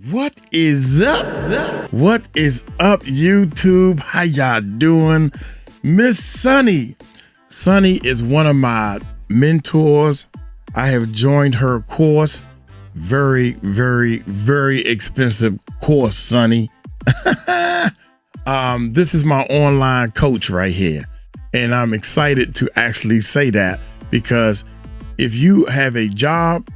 What is up? What is up, YouTube? How y'all doing? Miss Sunny. Sunny is one of my mentors. I have joined her course. Very, very, very expensive course, Sunny. This is my online coach right here. And I'm excited to actually say that because if you have a job,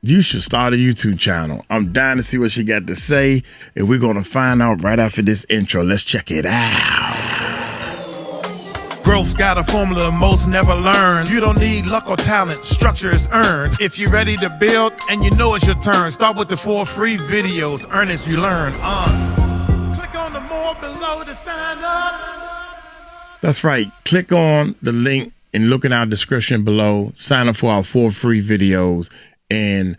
you should start a YouTube channel. I'm dying to see what she got to say, and we're going to find out right after this intro. Let's check it out. Growth's got a formula most never learn. You don't need luck or talent, structure is earned. If you're ready to build and you know it's your turn, start with the 4 free videos, earn as you learn. Click on the more below to sign up. That's right. Click on the link and look in our description below. Sign up for our 4 free videos. And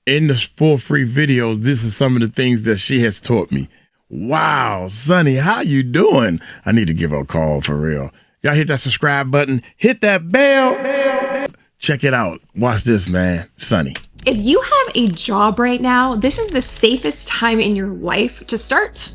in the 4 free videos, this is some of the things that she has taught me. Wow, Sunny, how you doing? I need to give her a call for real. Y'all hit that subscribe button. Hit that bell. Check it out. Watch this, man. Sunny. If you have a job right now, this is the safest time in your life to start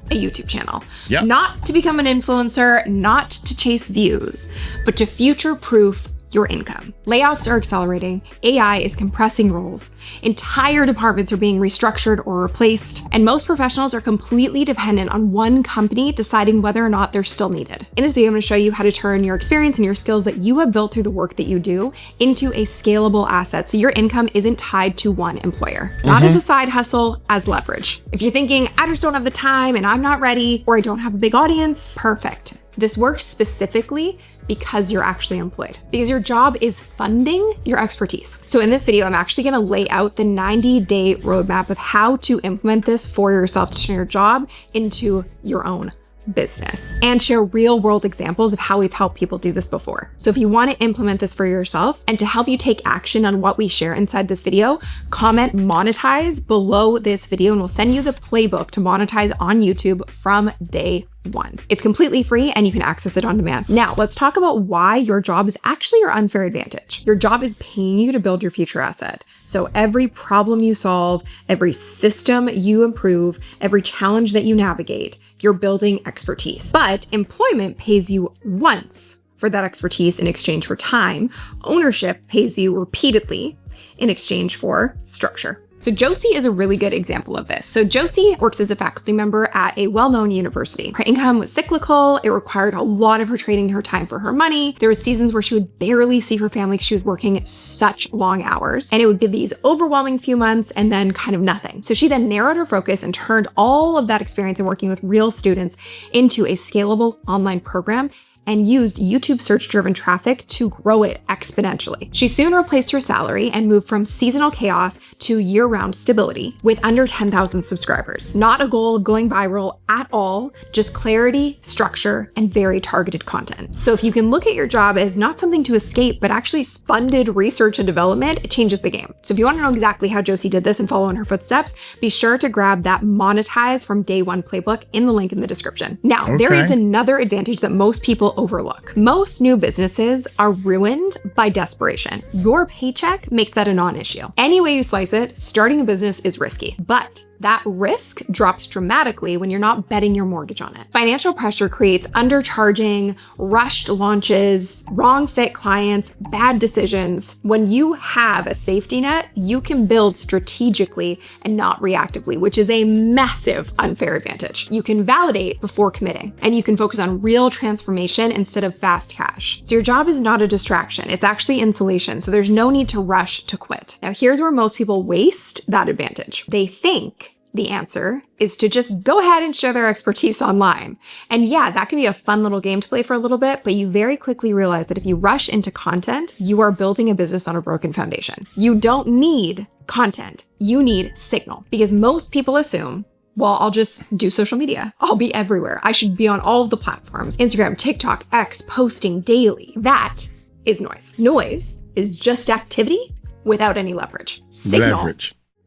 a YouTube channel. Yep. Not to become an influencer, not to chase views, but to future-proof your income. Layoffs are accelerating, AI is compressing roles, entire departments are being restructured or replaced, and most professionals are completely dependent on one company deciding whether or not they're still needed. In this video, I'm going to show you how to turn your experience and your skills that you have built through the work that you do into a scalable asset so your income isn't tied to one employer. Not as a side hustle, as leverage. If you're thinking, I just don't have the time and I'm not ready, or I don't have a big audience, perfect. This works specifically because you're actually employed, because your job is funding your expertise. So in this video, I'm actually going to lay out the 90-day roadmap of how to implement this for yourself to turn your job into your own business and share real world examples of how we've helped people do this before. So if you want to implement this for yourself and to help you take action on what we share inside this video, comment monetize below this video and we'll send you the playbook to monetize on YouTube from day 1. It's completely free and you can access it on demand. Now, let's talk about why your job is actually your unfair advantage. Your job is paying you to build your future asset. So every problem you solve, every system you improve, every challenge that you navigate, you're building expertise. But employment pays you once for that expertise in exchange for time. Ownership pays you repeatedly in exchange for structure. So Josie is a really good example of this. So Josie works as a faculty member at a well-known university. Her income was cyclical. It required a lot of her trading her time for her money. There were seasons where she would barely see her family because she was working such long hours. And it would be these overwhelming few months and then kind of nothing. So she then narrowed her focus and turned all of that experience in working with real students into a scalable online program and used YouTube search-driven traffic to grow it exponentially. She soon replaced her salary and moved from seasonal chaos to year-round stability with under 10,000 subscribers. Not a goal of going viral at all, just clarity, structure, and very targeted content. So if you can look at your job as not something to escape, but actually funded research and development, it changes the game. So if you want to know exactly how Josie did this and follow in her footsteps, be sure to grab that monetize from day 1 playbook in the link in the description. Now, there is another advantage that most people overlook. Most new businesses are ruined by desperation. Your paycheck makes that a non-issue. Any way you slice it, starting a business is risky, but that risk drops dramatically when you're not betting your mortgage on it. Financial pressure creates undercharging, rushed launches, wrong fit clients, bad decisions. When you have a safety net, you can build strategically and not reactively, which is a massive unfair advantage. You can validate before committing, and you can focus on real transformation instead of fast cash. So your job is not a distraction. It's actually insulation. So there's no need to rush to quit. Now, here's where most people waste that advantage. They think the answer is to just go ahead and share their expertise online. And yeah, that can be a fun little game to play for a little bit, but you very quickly realize that if you rush into content, you are building a business on a broken foundation. You don't need content, you need signal. Because most people assume, well, I'll just do social media. I'll be everywhere. I should be on all of the platforms. Instagram, TikTok, X, posting daily. That is noise. Noise is just activity without any leverage. Signal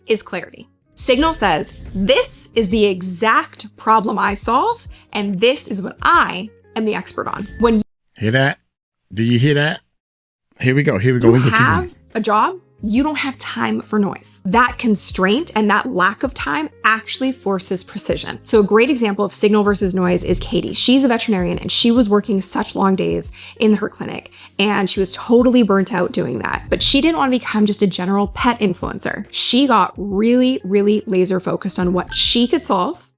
is clarity. Signal says, this is the exact problem I solve, and this is what I am the expert on. When you hear that? Do you hear that? Here we go. You have a job, you don't have time for noise. That constraint and that lack of time actually forces precision. So a great example of signal versus noise is Katie. She's a veterinarian and she was working such long days in her clinic and she was totally burnt out doing that. But she didn't want to become just a general pet influencer. She got really, really laser focused on what she could solve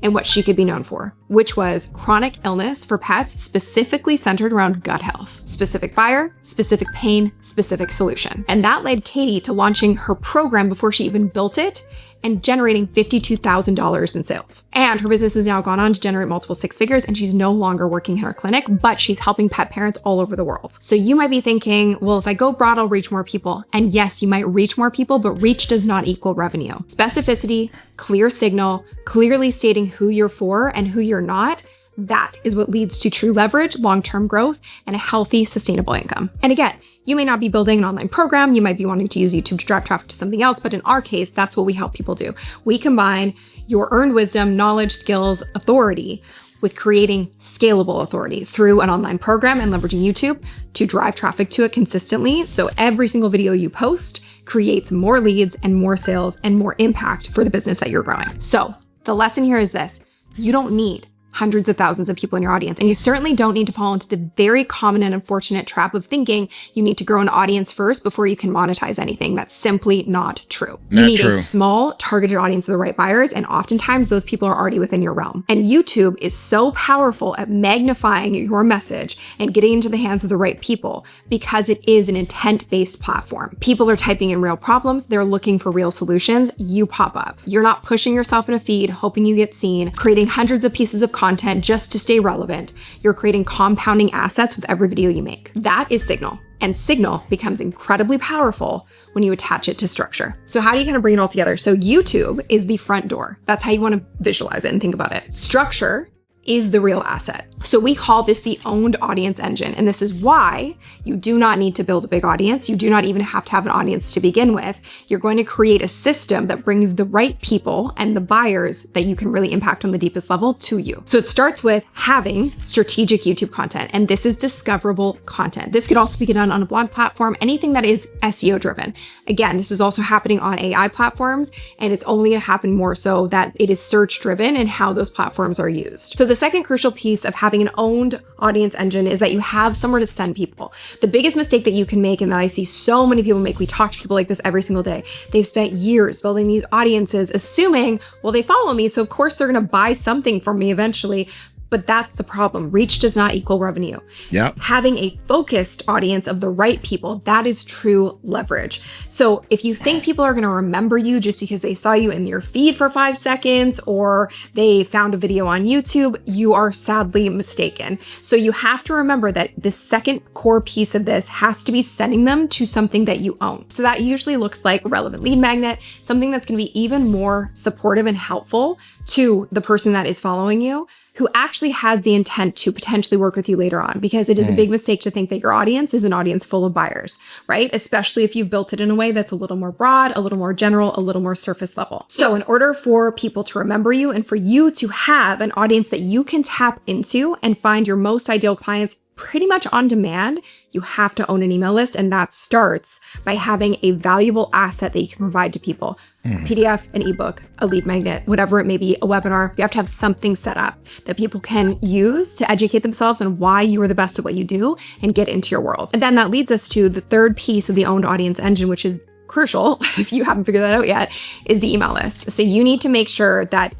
and what she could be known for, which was chronic illness for pets specifically centered around gut health. Specific buyer, specific pain, specific solution. And that led Katie to launching her program before she even built it and generating $52,000 in sales. And her business has now gone on to generate multiple six figures and she's no longer working in her clinic, but she's helping pet parents all over the world. So you might be thinking, well, if I go broad, I'll reach more people. And yes, you might reach more people, but reach does not equal revenue. Specificity, clear signal, clearly stating who you're for and who you're not, that is what leads to true leverage, long-term growth, and a healthy, sustainable income. And again, you may not be building an online program, you might be wanting to use YouTube to drive traffic to something else, but in our case, that's what we help people do. We combine your earned wisdom, knowledge, skills, authority with creating scalable authority through an online program and leveraging YouTube to drive traffic to it consistently. So every single video you post creates more leads and more sales and more impact for the business that you're growing. So the lesson here is this: you don't need hundreds of thousands of people in your audience. And you certainly don't need to fall into the very common and unfortunate trap of thinking you need to grow an audience first before you can monetize anything. That's simply not true. You need a small, targeted audience of the right buyers, and oftentimes those people are already within your realm. And YouTube is so powerful at magnifying your message and getting into the hands of the right people because it is an intent-based platform. People are typing in real problems. They're looking for real solutions. You pop up. You're not pushing yourself in a feed, hoping you get seen, creating hundreds of pieces of content just to stay relevant. You're creating compounding assets with every video you make. That is signal. And signal becomes incredibly powerful when you attach it to structure. So how do you kind of bring it all together? So YouTube is the front door. That's how you want to visualize it and think about it. Structure is the real asset. So we call this the owned audience engine. And this is why you do not need to build a big audience. You do not even have to have an audience to begin with. You're going to create a system that brings the right people and the buyers that you can really impact on the deepest level to you. So it starts with having strategic YouTube content. And this is discoverable content. This could also be done on a blog platform, anything that is SEO driven. Again, this is also happening on AI platforms, and it's only going to happen more so that it is search driven and how those platforms are used. So the second crucial piece of having an owned audience engine is that you have somewhere to send people. The biggest mistake that you can make, and that I see so many people make, we talk to people like this every single day. They've spent years building these audiences, assuming, well, they follow me, so of course they're going to buy something from me eventually. But that's the problem. Reach does not equal revenue. Yep. Having a focused audience of the right people, that is true leverage. So if you think people are going to remember you just because they saw you in your feed for 5 seconds or they found a video on YouTube, you are sadly mistaken. So you have to remember that the second core piece of this has to be sending them to something that you own. So that usually looks like a relevant lead magnet, something that's going to be even more supportive and helpful to the person that is following you, who actually has the intent to potentially work with you later on, because it is a big mistake to think that your audience is an audience full of buyers, right? Especially if you've built it in a way that's a little more broad, a little more general, a little more surface level. So in order for people to remember you and for you to have an audience that you can tap into and find your most ideal clients pretty much on demand, you have to own an email list. And that starts by having a valuable asset that you can provide to people. PDF, an ebook, a lead magnet, whatever it may be, a webinar. You have to have something set up that people can use to educate themselves on why you are the best at what you do and get into your world. And then that leads us to the third piece of the owned audience engine, which is crucial, if you haven't figured that out yet, is the email list. So you need to make sure that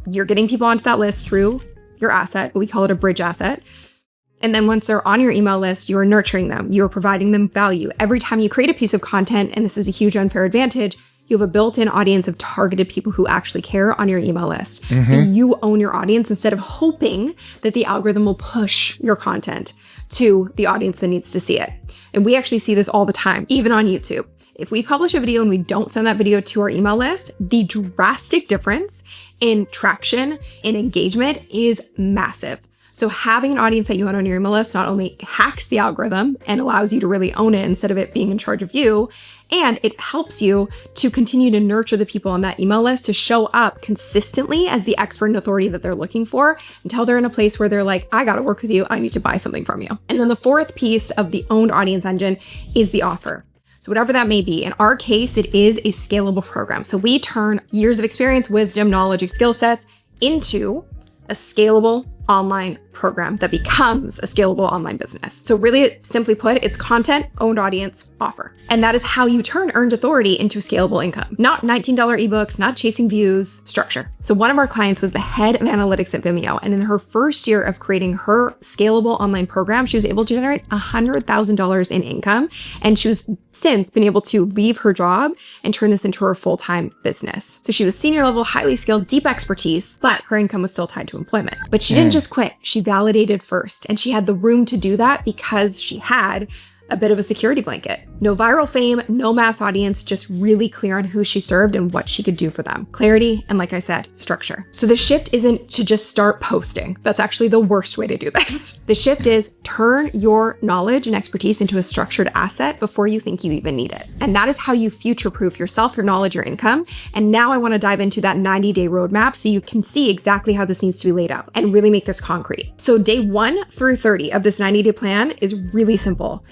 you're getting people onto that list through your asset. We call it a bridge asset. And then once they're on your email list, you are nurturing them. You are providing them value. Every time you create a piece of content, and this is a huge unfair advantage, you have a built-in audience of targeted people who actually care on your email list. So you own your audience instead of hoping that the algorithm will push your content to the audience that needs to see it. And we actually see this all the time, even on YouTube. If we publish a video and we don't send that video to our email list, the drastic difference in traction, in engagement is massive. So having an audience that you own on your email list not only hacks the algorithm and allows you to really own it instead of it being in charge of you, and it helps you to continue to nurture the people on that email list to show up consistently as the expert and authority that they're looking for until they're in a place where they're like, I got to work with you. I need to buy something from you. And then the fourth piece of the owned audience engine is the offer. So whatever that may be, in our case, it is a scalable program. So we turn years of experience, wisdom, knowledge, and skill sets into a scalable online program that becomes a scalable online business. So really, simply put, it's content, owned audience, offer. And that is how you turn earned authority into scalable income. Not $19 ebooks, not chasing views, structure. So one of our clients was the head of analytics at Vimeo. And in her first year of creating her scalable online program, she was able to generate $100,000 in income. And she was since been able to leave her job and turn this into her full-time business. So she was senior level, highly skilled, deep expertise, but her income was still tied to employment. But she didn't just quit. She validated first, and she had the room to do that because she had a bit of a security blanket. No viral fame, no mass audience, just really clear on who she served and what she could do for them. Clarity, and like I said, structure. So the shift isn't to just start posting. That's actually the worst way to do this. The shift is turn your knowledge and expertise into a structured asset before you think you even need it. And that is how you future-proof yourself, your knowledge, your income. And now I want to dive into that 90-day roadmap so you can see exactly how this needs to be laid out and really make this concrete. So day 1 through 30 of this 90-day plan is really simple.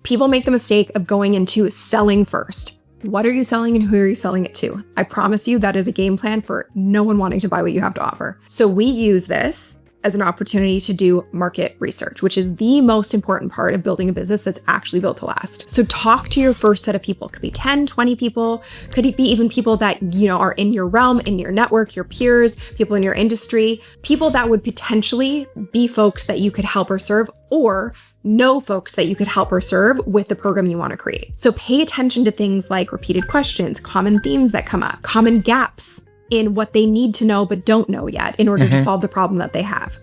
People make the mistake of going into selling first. What are you selling and who are you selling it to? I promise you that is a game plan for no one wanting to buy what you have to offer. So we use this as an opportunity to do market research, which is the most important part of building a business that's actually built to last. So talk to your first set of people. It could be 10, 20 people. Could it be even people that, are in your realm, in your network, your peers, people in your industry, people that would potentially be folks that you could help or serve, or know folks that you could help or serve with the program you want to create. So pay attention to things like repeated questions, common themes that come up, common gaps in what they need to know but don't know yet in order to solve the problem that they have.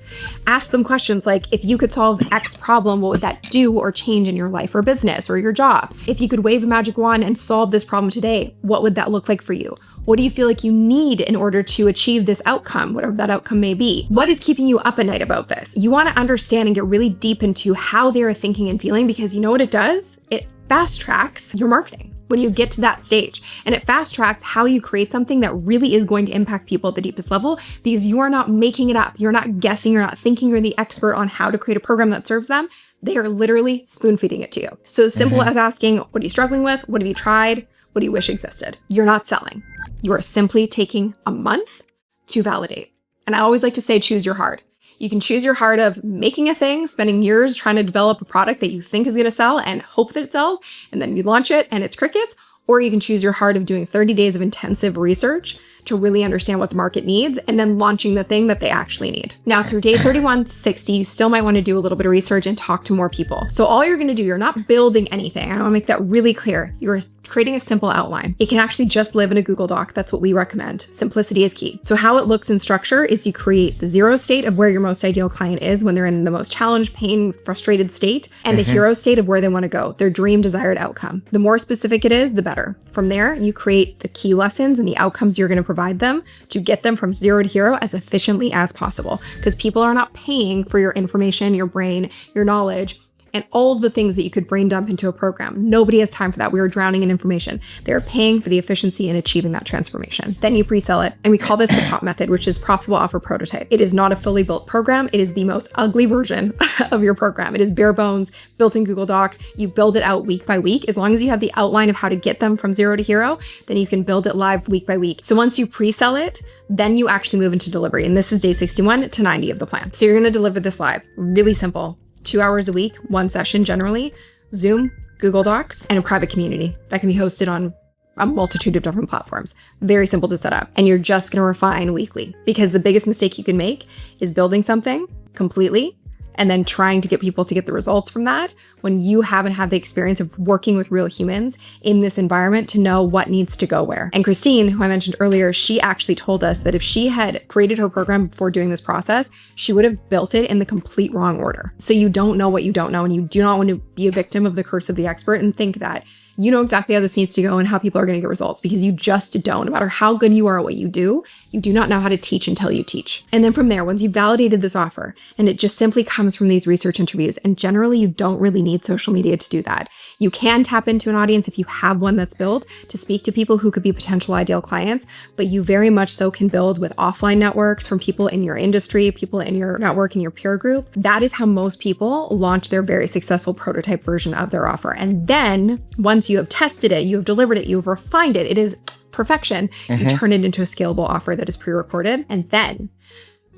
Ask them questions like, if you could solve X problem, what would that do or change in your life or business or your job? If you could wave a magic wand and solve this problem today, what would that look like for you? What do you feel like you need in order to achieve this outcome, whatever that outcome may be? What is keeping you up at night about this? You want to understand and get really deep into how they're thinking and feeling, because you know what it does? It fast tracks your marketing when you get to that stage. And it fast tracks how you create something that really is going to impact people at the deepest level, because you are not making it up. You're not guessing. You're not thinking you're the expert on how to create a program that serves them. They are literally spoon feeding it to you. So simple as asking, what are you struggling with? What have you tried? What do you wish existed? You're not selling. You are simply taking a month to validate. And I always like to say, choose your heart. You can choose your heart of making a thing, spending years trying to develop a product that you think is going to sell and hope that it sells, and then you launch it and it's crickets. Or you can choose your heart of doing 30 days of intensive research to really understand what the market needs and then launching the thing that they actually need. Now, through day 31 to 60, you still might want to do a little bit of research and talk to more people. So all you're going to do, you're not building anything. I want to make that really clear. You're creating a simple outline. It can actually just live in a Google Doc. That's what we recommend. Simplicity is key. So how it looks in structure is you create the 0 state of where your most ideal client is when they're in the most challenged, pain, frustrated state, and the hero state of where they want to go, their dream desired outcome. The more specific it is, the better. From there, you create the key lessons and the outcomes you're going to provide them to get them from 0 to hero as efficiently as possible, because people are not paying for your information, your brain, your knowledge, and all of the things that you could brain dump into a program. Nobody has time for that. We are drowning in information. They're paying for the efficiency in achieving that transformation. Then you pre-sell it. And we call this the POP method, which is profitable offer prototype. It is not a fully built program. It is the most ugly version of your program. It is bare bones, built in Google Docs. You build it out week by week. As long as you have the outline of how to get them from 0 to hero, then you can build it live week by week. So once you pre-sell it, then you actually move into delivery. And this is day 61 to 90 of the plan. So you're going to deliver this live. Really simple. 2 hours a week, 1 session generally, Zoom, Google Docs, and a private community that can be hosted on a multitude of different platforms. Very simple to set up. And you're just going to refine weekly, because the biggest mistake you can make is building something completely and then trying to get people to get the results from that when you haven't had the experience of working with real humans in this environment to know what needs to go where. And Christine, who I mentioned earlier, she actually told us that if she had created her program before doing this process, she would have built it in the complete wrong order. So you don't know what you don't know, and you do not want to be a victim of the curse of the expert and think that you know exactly how this needs to go and how people are going to get results, because you just don't. No matter how good you are at what you do not know how to teach until you teach. And then from there, once you've validated this offer, and it just simply comes from these research interviews, and generally you don't really need social media to do that. You can tap into an audience if you have one that's built to speak to people who could be potential ideal clients, but you very much so can build with offline networks from people in your industry, people in your network, in your peer group. That is how most people launch their very successful prototype version of their offer. And then once once you have tested it, you have delivered it, you have refined it, it is perfection. You turn it into a scalable offer that is pre-recorded. And then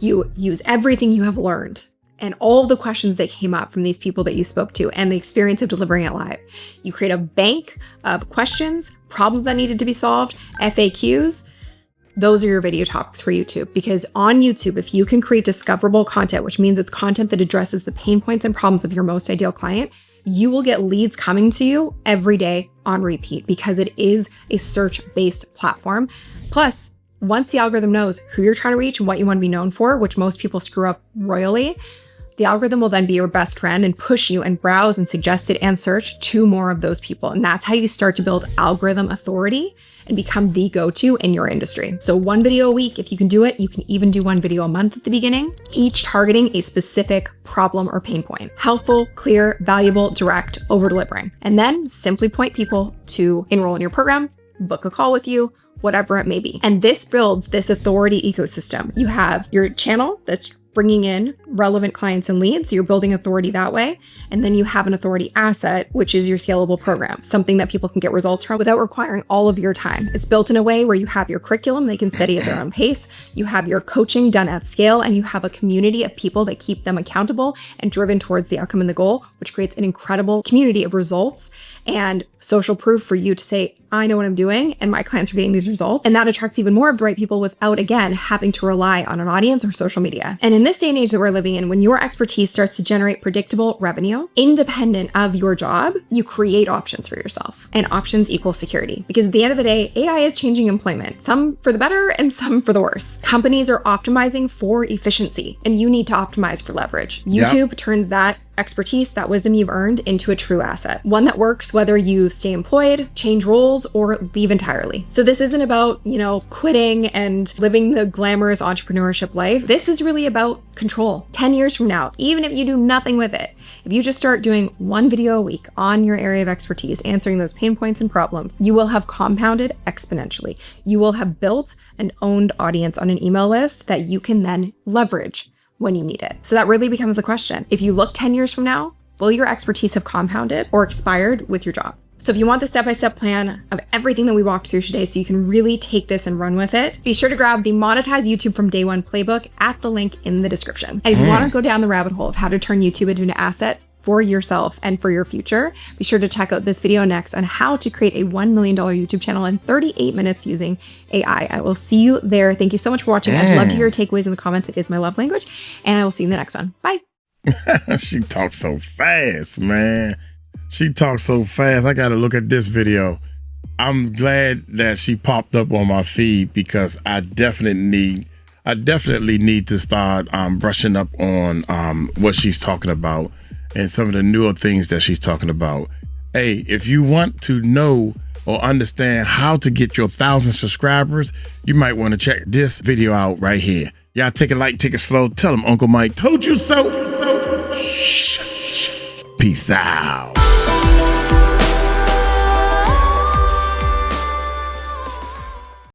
you use everything you have learned and all the questions that came up from these people that you spoke to and the experience of delivering it live. You create a bank of questions, problems that needed to be solved, FAQs. Those are your video topics for YouTube, because on YouTube, if you can create discoverable content, which means it's content that addresses the pain points and problems of your most ideal client, you will get leads coming to you every day on repeat, because it is a search-based platform. Plus, once the algorithm knows who you're trying to reach and what you want to be known for, which most people screw up royally, the algorithm will then be your best friend and push you and browse and suggest it and search to more of those people. And that's how you start to build algorithm authority and become the go-to in your industry. So 1 video a week, if you can do it, you can even do 1 video a month at the beginning, each targeting a specific problem or pain point. Helpful, clear, valuable, direct, over-delivering. And then simply point people to enroll in your program, book a call with you, whatever it may be. And this builds this authority ecosystem. You have your channel that's bringing in relevant clients and leads. So you're building authority that way. And then you have an authority asset, which is your scalable program, something that people can get results from without requiring all of your time. It's built in a way where you have your curriculum, they can study at their own pace. You have your coaching done at scale, and you have a community of people that keep them accountable and driven towards the outcome and the goal, which creates an incredible community of results and social proof for you to say, I know what I'm doing and my clients are getting these results. And that attracts even more of the right people without, again, having to rely on an audience or social media. And in this day and age that we're living in, when your expertise starts to generate predictable revenue, independent of your job, you create options for yourself. And options equal security. Because at the end of the day, AI is changing employment, some for the better and some for the worse. Companies are optimizing for efficiency, and you need to optimize for leverage. YouTube turns that expertise, that wisdom you've earned, into a true asset. One that works whether you stay employed, change roles, or leave entirely. So this isn't about, quitting and living the glamorous entrepreneurship life. This is really about control. 10 years from now, even if you do nothing with it, if you just start doing 1 video a week on your area of expertise, answering those pain points and problems, you will have compounded exponentially. You will have built an owned audience on an email list that you can then leverage when you need it. So that really becomes the question. If you look 10 years from now, will your expertise have compounded or expired with your job? So if you want the step-by-step plan of everything that we walked through today so you can really take this and run with it, be sure to grab the Monetize YouTube from Day One playbook at the link in the description. And if you want to go down the rabbit hole of how to turn YouTube into an asset for yourself and for your future, be sure to check out this video next on how to create a $1 million YouTube channel in 38 minutes using AI. I will see you there. Thank you so much for watching. I'd love to hear your takeaways in the comments. It is my love language. And I will see you in the next one. Bye. She talks so fast, man. She talks so fast. I got to look at this video. I'm glad that she popped up on my feed, because I definitely need to start brushing up on what she's talking about and some of the newer things that she's talking about. Hey, if you want to know or understand how to get your 1,000 subscribers, you might want to check this video out right here. Y'all take it light, take it slow. Tell them Uncle Mike told you so. Peace out.